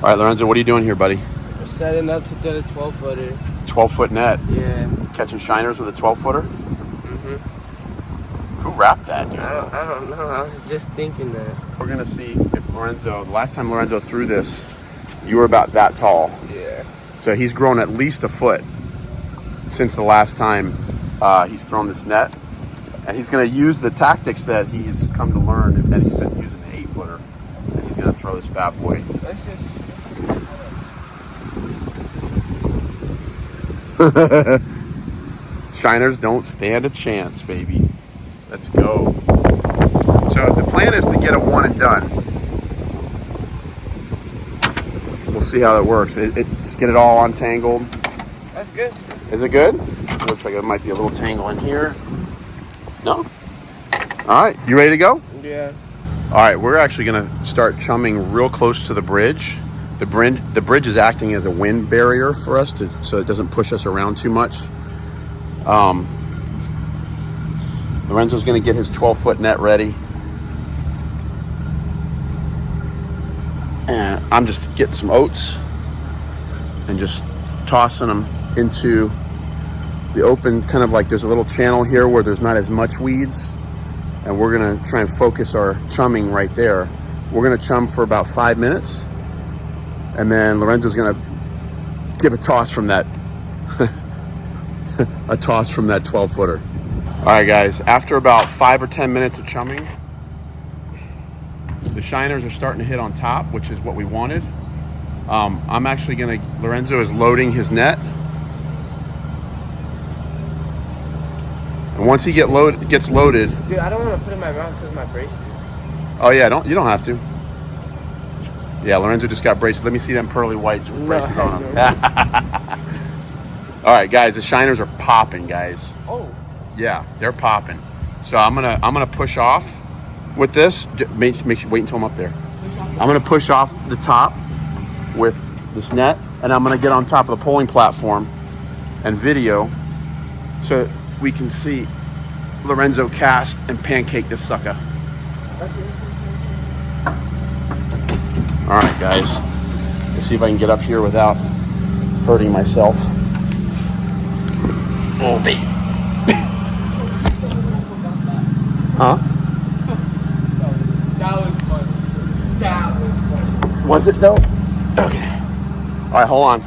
All right, Lorenzo, what are you doing here, buddy? We're setting up to throw the 12-footer. 12-foot net. Yeah. Catching shiners with a 12-footer? Mm-hmm. Who wrapped that, dude? I don't know. I was just thinking that. We're going to see if Lorenzo, the last time Lorenzo threw this, you were about that tall. Yeah. So he's grown at least a foot since the last time he's thrown this net. And he's going to use the tactics that he's come to learn, and he's been using the 8-footer. And he's going to throw this bad boy. Shiners don't stand a chance, baby. Let's go. So the plan is to get it one and done. We'll see how that works. Just get it all untangled. That's good. Is it good? It looks like it might be a little tangle in here. No? All right, you ready to go? Yeah. All right, we're actually gonna start chumming real close to the bridge. The bridge is acting as a wind barrier for us so it doesn't push us around too much. Lorenzo's gonna get his 12-foot net ready. And I'm just getting some oats and just tossing them into the open, kind of like there's a little channel here where there's not as much weeds. And we're gonna try and focus our chumming right there. We're gonna chum for about 5 minutes. And then Lorenzo's gonna give a toss from that, a toss from that 12-footer. All right, guys, after about 5 or 10 minutes of chumming, the shiners are starting to hit on top, which is what we wanted. I'm actually Lorenzo is loading his net. And once he gets loaded. Dude, I don't want to put it in my mouth because of my braces. Oh yeah, you don't have to. Yeah, Lorenzo just got braces. Let me see them pearly whites with braces on them. All right, guys, the shiners are popping, guys. Oh. Yeah, they're popping. So I'm gonna push off with this. Make sure wait until I'm up there. I'm gonna push off the top with this net, and I'm gonna get on top of the polling platform and video so we can see Lorenzo cast and pancake this sucker. All right, guys. Let's see if I can get up here without hurting myself. Oh, baby. Huh? That was fun. That was fun. Was it though? Okay. All right, hold on.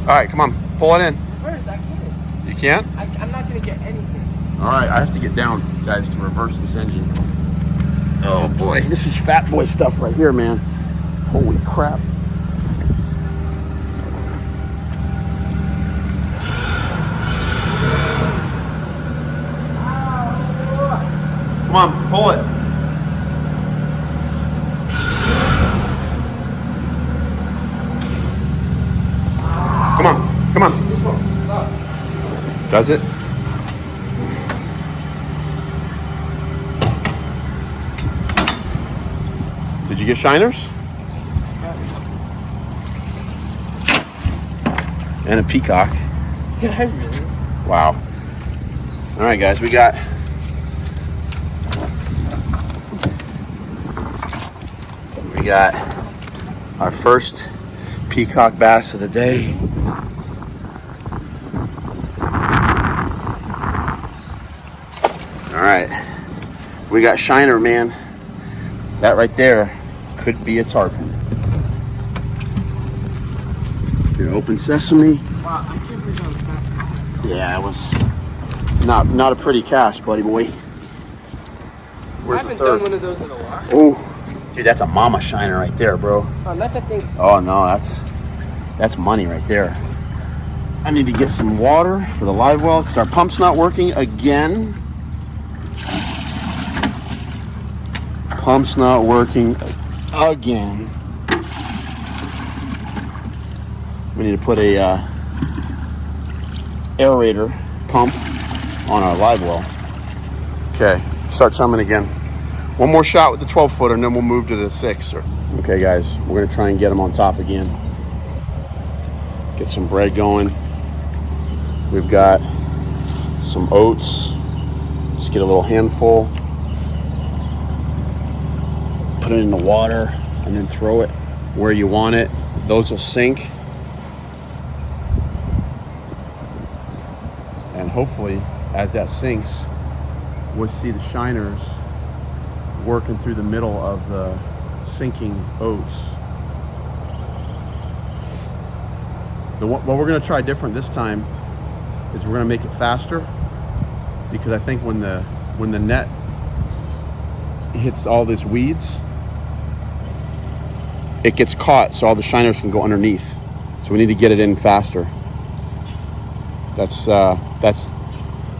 All right, come on, pull it in. Reverse, I can't. You can't? I'm not gonna get anything. All right, I have to get down, guys, to reverse this engine. Oh boy, this is fat boy stuff right here, man. Holy crap. Come on, pull it. Come on, come on. This one sucks. Does it? Did you get shiners? And a peacock. Did I really? Wow. All right, guys, we got our first peacock bass of the day. All right, we got shiner, man. That right there could be a tarpon. Your open sesame. Wow, I can't believe I was that. Yeah, it was not a pretty cast, buddy boy. I Where's haven't the third? done one of those in a while. Oh, dude, that's a mama shiner right there, bro. Oh, not that thing. Oh no, that's money right there. I need to get some water for the live well because our pump's not working again. Pump's not working again. We need to put a aerator pump on our live well. Okay, start chumming again. One more shot with the 12-footer and then we'll move to the 6 or Okay, guys, we're gonna try and get them on top again. Get some bread going. We've got some oats. Just get a little handful. Put it in the water and then throw it where you want it. Those will sink. And hopefully, as that sinks, we'll see the shiners working through the middle of the sinking oats. What we're gonna try different this time is we're gonna make it faster, because I think when the net hits all these weeds, it gets caught, so all the shiners can go underneath. So we need to get it in faster. That's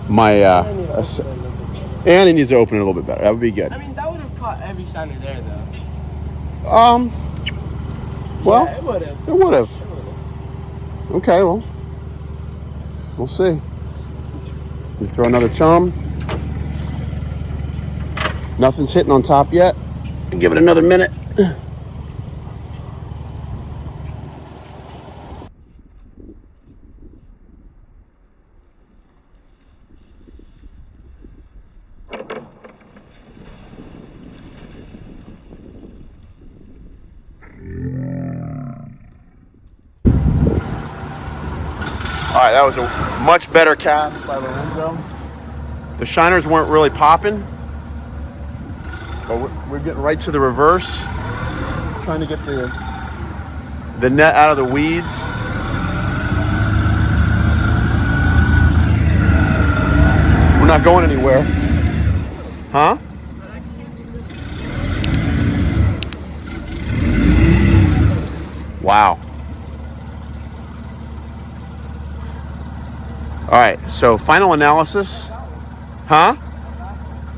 my and it needs to open it a little bit better. That would be good. I mean, that would have caught every shiner there, though. Well, yeah, it would have. It would have. Okay, well, we'll see. We throw another chum. Nothing's hitting on top yet. Give it another minute. All right, that was a much better cast by Lorenzo. The shiners weren't really popping, but we're getting right to the reverse, trying to get the net out of the weeds. We're not going anywhere. Huh? Wow. All right, so final analysis. Huh?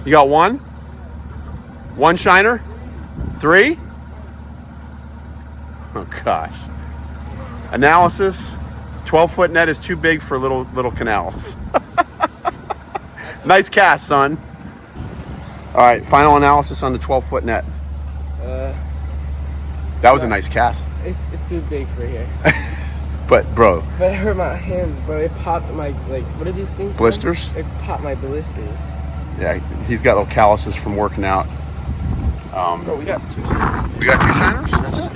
You got one? One shiner? 3? Oh gosh. Analysis. 12-foot net is too big for little canals. Nice cast, son. All right, final analysis on the 12-foot net. That was a nice cast. It's too big for here. But bro. But it hurt my hands, bro. It popped my, like, what are these things? Blisters? It popped my blisters. Yeah, he's got little calluses from working out. Bro, we got 2 shiners. We got 2 shiners? That's it?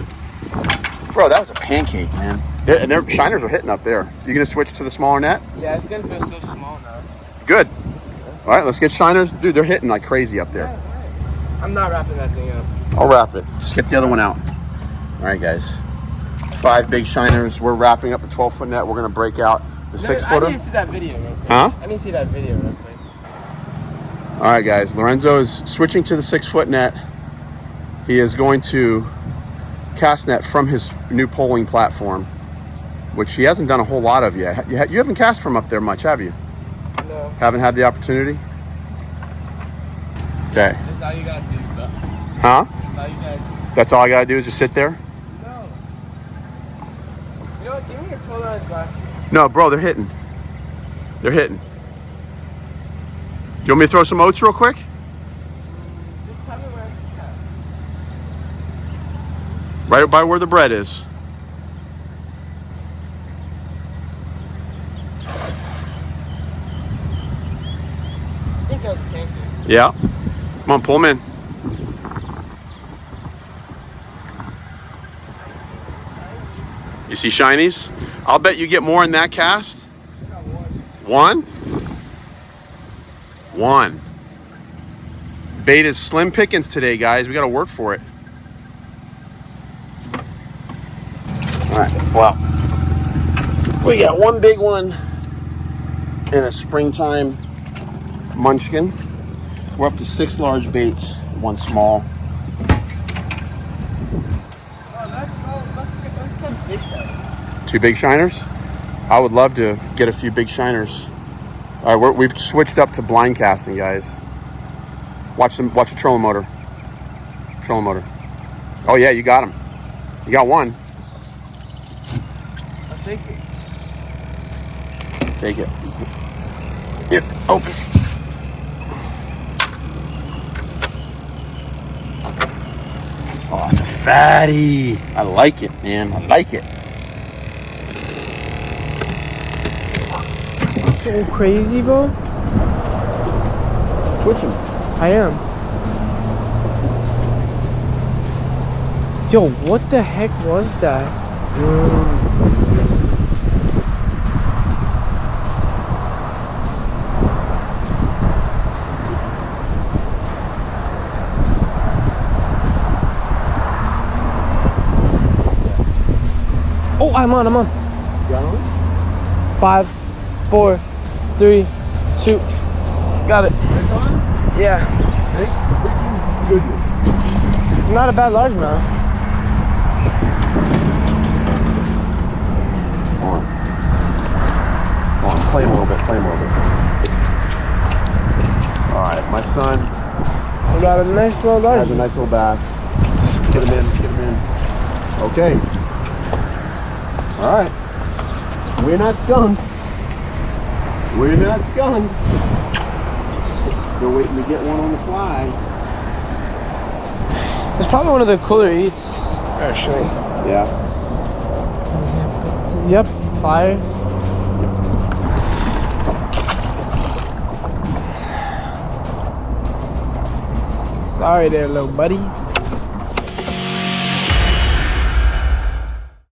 Bro, that was a pancake, man. And their shiners are hitting up there. You gonna switch to the smaller net? Yeah, it's gonna feel so small now. Good. All right, let's get shiners. Dude, they're hitting like crazy up there. Yeah, I'm not wrapping that thing up. I'll wrap it. Just get the other one out. All right, guys. 5 big shiners. We're wrapping up the 12-foot net. We're gonna break out the 6-footer. I need to see that video real quick. Huh? I need to see that video real quick. All right, guys. Lorenzo is switching to the 6-foot net. He is going to cast net from his new polling platform, which he hasn't done a whole lot of yet. You haven't cast from up there much, have you? No. Haven't had the opportunity? Okay. That's all you gotta do, bro. Huh? That's all you gotta do. That's all I gotta do is just sit there? No. You know what? Give me your polarized glasses. No, bro, they're hitting. They're hitting. Do you want me to throw some oats real quick? Just tell me where it's at. Right by where the bread is. I think that was a pancake. Yeah. Come on, pull them in. You see shinies? I'll bet you get more in that cast. I got one. One? One. Bait is slim pickings today, guys. We got to work for it. All right, well, we got one big one and a springtime munchkin. We're up to 6 large baits, 1 small. Let's get big shiners. 2 big shiners? I would love to get a few big shiners. All right, we've switched up to blind casting, guys. Watch the trolling motor. Trolling motor. Oh yeah, you got him. You got one. I'll take it. Take it. Here, open. Oh, that's a fatty. I like it, man. I like it. So crazy, bro. Twitching. I am. Yo, what the heck was that? Oh, I'm on. Got on? 5, 4, 3, shoot. Got it. Yeah. Good. Not a bad largemouth. On. Play him a little bit. All right, my son We got a nice little has a largemouth. nice little bass. Get him in. Okay. All right. We're not skunked. Still waiting to get one on the fly. It's probably one of the cooler eats, actually. Yeah. Yep, fire. Sorry there, little buddy.